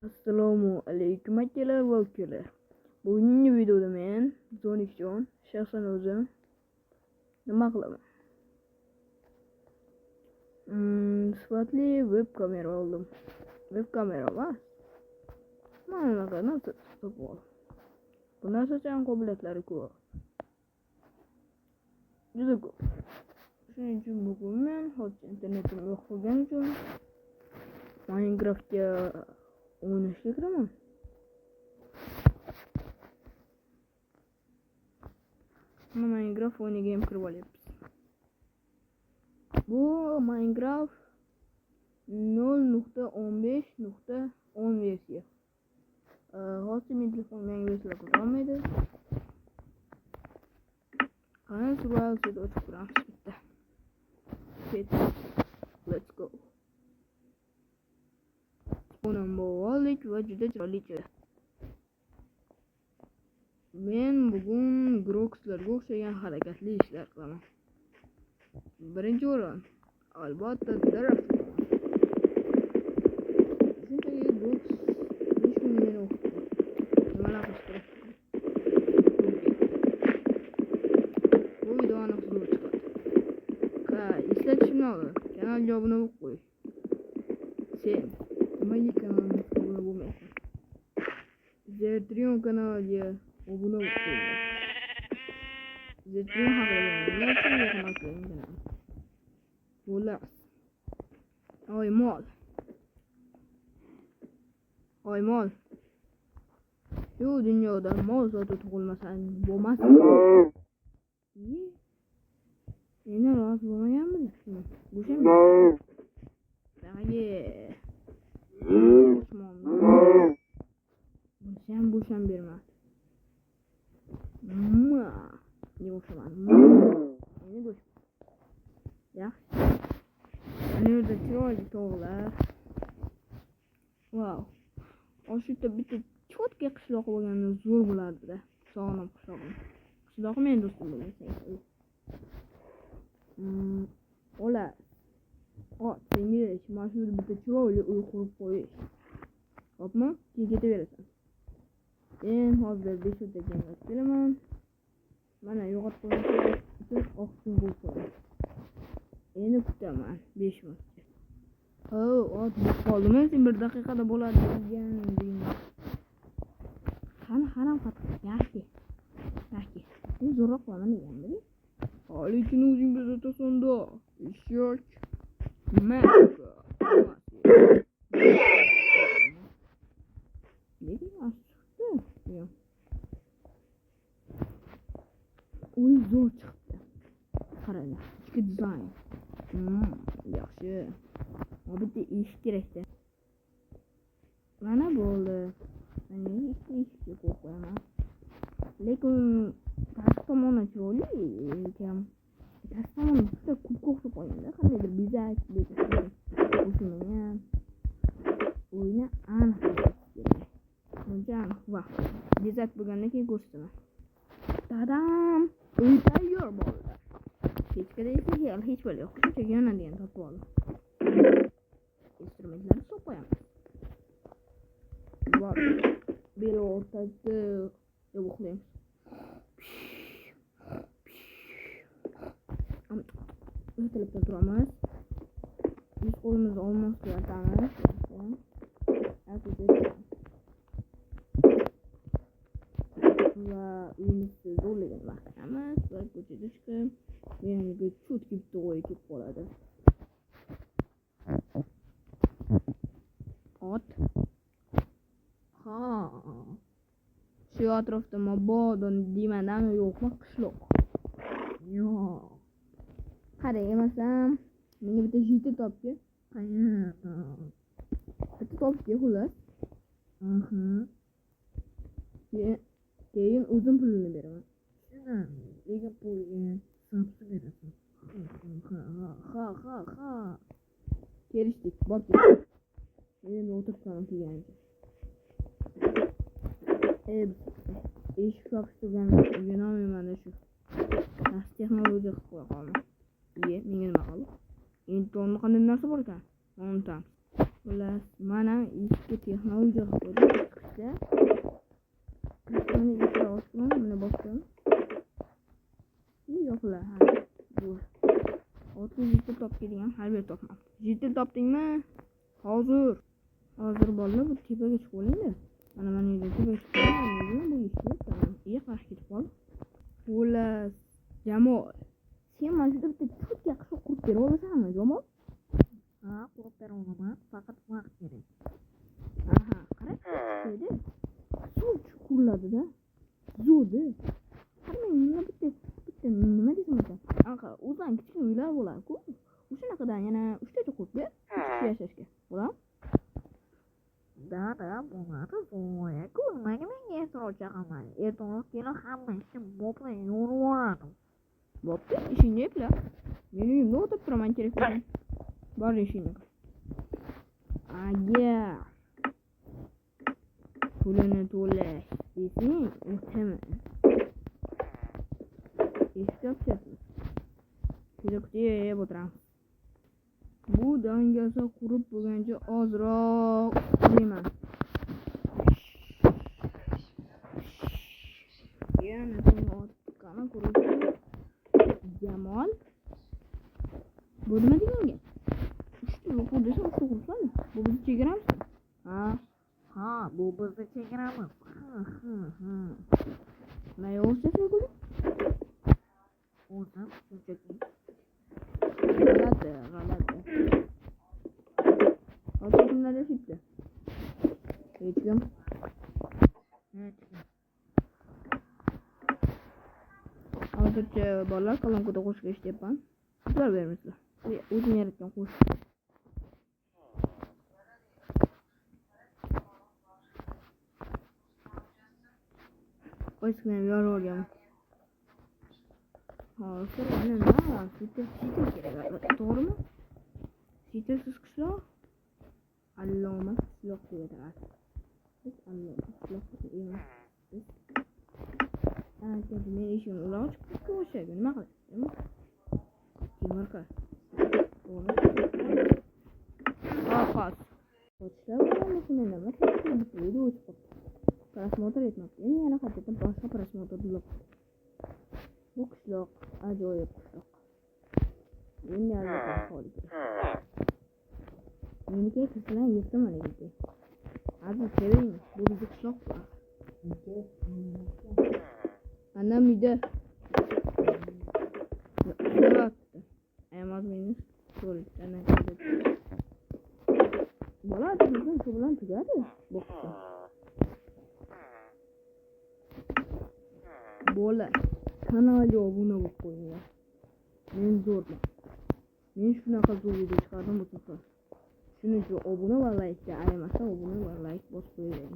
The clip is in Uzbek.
Assalomu alaykum akalar va ukalar. Bugungi videoda men Zonikjon shaxsan o'zim nima qilaman? Sifatli web kamera oldim. Web kamera emas. Mana bunaqa narsa sotib oldim. Bu narsaning qobiliyatlari ko'p. Juda ko'p. Shuning uchun bugun men hozir internetim yo'q bo'lgani uchun Minecraftga o'ynashga kiraman. Minecraft o'yiniga ham kirib olyapmiz. Bu Minecraft 0.15.10 versiya. Hozir men telefonimga yangi versiyalar ko'rolmaydi. Qani survival o'tib turamiz bitta. Let's go. Bundan bo'ldik va juda chiroyli. Men bugun Groxlarga o'xshagan harakatli ishlar qilaman. Birinchi o'rin albatta daraxt. Shunchaki Grox 5 kun meni o'qitdi. Nimalar qilish kerak? Bu video aniq zo'r chiqadi. Eslatishimni ol. Kanalga obuna bo'lib qo'y. Sen nimaga kanalimga obuna bo'lmaysan? Zertrion kanaliga obuna bo'lib qo'ying. Zertrion haqida yaqin qiling. Bo'ladi. Mol. Shu dunyoda mol zoti tug'ilmasang bo'lmas. Meni rozi bo'lmaganmidi? Bo'shamdi. Bo'sham berma. Ne bo'shaman? Meni bo'sh. Yaxshi. Ana yerda chiroyli tog'lar. Wow. O'sha yerda bitta cho'tka qishloq bo'lganda zo'r bo'lardi-da. Sog'inam qishlog'im. Qishlog'im men do'stim bo'lgan. Ola. Senga mana shu bitta chiroyli uy qurib qo'yish. Hopmi? Keyin ketaverasan. Men hozir 5 o'tgan kelaman. Mana yo'qotib qo'ygan uchun oqsin bo'lsa. Endi kutaman 5 minutga. Ot qoldimi? Sen 1 daqiqada bo'ladi degan. Qani yaxshi. Sen zo'roq qilaman degan-da. Hali uchun o'zingiz o'tasan-da. Ishyoq. Maka. Lekin chiqdi. Uy zo'r chiqdi. Qaranglar. Ichki dizayn. Yaxshi. Bitta eshik kerak-da. Mana bo'ldi. Mana eshikga qo'yaman. Lekin tashqi tomoni chiroyli ekan. Tashqi tomoni juda ko'p o'xshab qolganda, qandaydir bezak o'shaman. O'yini aniq kerak. Buncha aniq va bezak bo'lgandan keyin ko'rsataman. Tadam! Uy tayyor bo'ldi. Hech bo'ldi yo'q. Shunchaki yonadigan topib oldim. Instrumentlarni solib qo'yamiz. Va beri o'rtada deb o'qlaymiz. O'tilib turamiz. Biz qo'limizni olmasga yotamiz. Va uyimizni zo'rligini vaqtamiz va ko'chaga chiqib, menga cho'tki bitta o'y kelib qoladi. Ot. Shu atrofda mabodo demadami yo'qmi qishloq? Yo'q. Qarang emasam, menga bitta jita topki. Bitta topki xullas. Keyin o'zim pulini beraman. Lekin pulga hisobni berasan. Ha. Kelishdik, bordik. Men o'tiribman degancha. Eshik yopishtirgan o'rganolmayman mana shu. Yaxshi texnologiya qilib qo'ya qoldim. Menga nima qildi? Endi qanday narsa bor ekan? Unutamiz. Xullas, mana eski texnologiya qilib chiqishda. Mana ikkita ochdim, mana bosdim. Yo'qlar, ha. Bu 30 litre topgan har bir topmam. Litre topdingmi? Hozir bolalar bu tepaga chiqib olinglar. Mana yerda tepaga chiqib olinglar, bu ishni tamam. Qarshi ketib qol. Xullas, Jamol. Sen mana shu bitta cho'tka qilib qurib bera olasanmi, Jamol? Ha, qurib bera olaman, faqat vaqt kerak. Aha, qarab qo'ydi. Suv chuqurladi-da. Zo'di. Qarang, nima bitta nima desam ekan? Anaqa o'zan kichkina uylar bo'lar-ku. O'shanaqadan yana 3 ta qurib ber. Yashashga. Bo'ladimi? Da, bo'ladi. Voy-ku, menga e'tiroz chiqaman. Ertaroq kelib hamma ishni boplay yo'rib yuboradi. Bo'pti, ishingni epla. Men uyimda o'tirib turaman kerak bo'lsa. Bor ishingni. Agar pulini to'lash desang, o'taman. Eshitayapsizmi? Juda kutib o'tiramiz. Bu dangasa qurib bo'lgancha ozroq qurayman. Yana sen otqani qurib. Jamol. Bu nima deganga? Uchta qurib desa, uchta qursan. Bu bizni chegaramiz. Ha, bu bizni chegaramiz. Nima o'rtasan qilib? O'zim shunchaki. G'alati. Hozir kimlarda chiqdi? Hech kim. Hozircha bolalar kolonkaga qo'shib ishlayapman. Sizlar bermisizlar. O'zim yaratgan qo'shiq. Qo'shiqni yorib olganman. Hozir nima? Sitir kerak. To'g'rimi? Sitirsiz qishloq. Alloma qishloq deyiladi. Biz alloma qishloq emas. Agar men ishim uloq chiqib o'shaga nima qilamiz? Timurka. To'g'ri. Xo'p. Qo'shlar bo'lmasini nima qilib video chiqib. Prasмотр etmoqchi. Yana qaytadan boshqa prasмотр bo'lib. Bu qishloq ajoyib qishloq. Men yozgan holiga. Meniki qishloq yurtim mana endi. Aziz seving, bu bizni qishloq. Anam uyda. So'rabdi. Ayamaz meni so'raydi. Bo'ladi, bizning shu bilan tugadi. Bu qishloq. Bo'la. Kanalga obuna bo'lib qo'yinglar. Men zo'rman. Men shunaqa zo'r video chiqardim bu safar. Shuning uchun obuna va like ayamasdan obuna va like bosib qo'ying.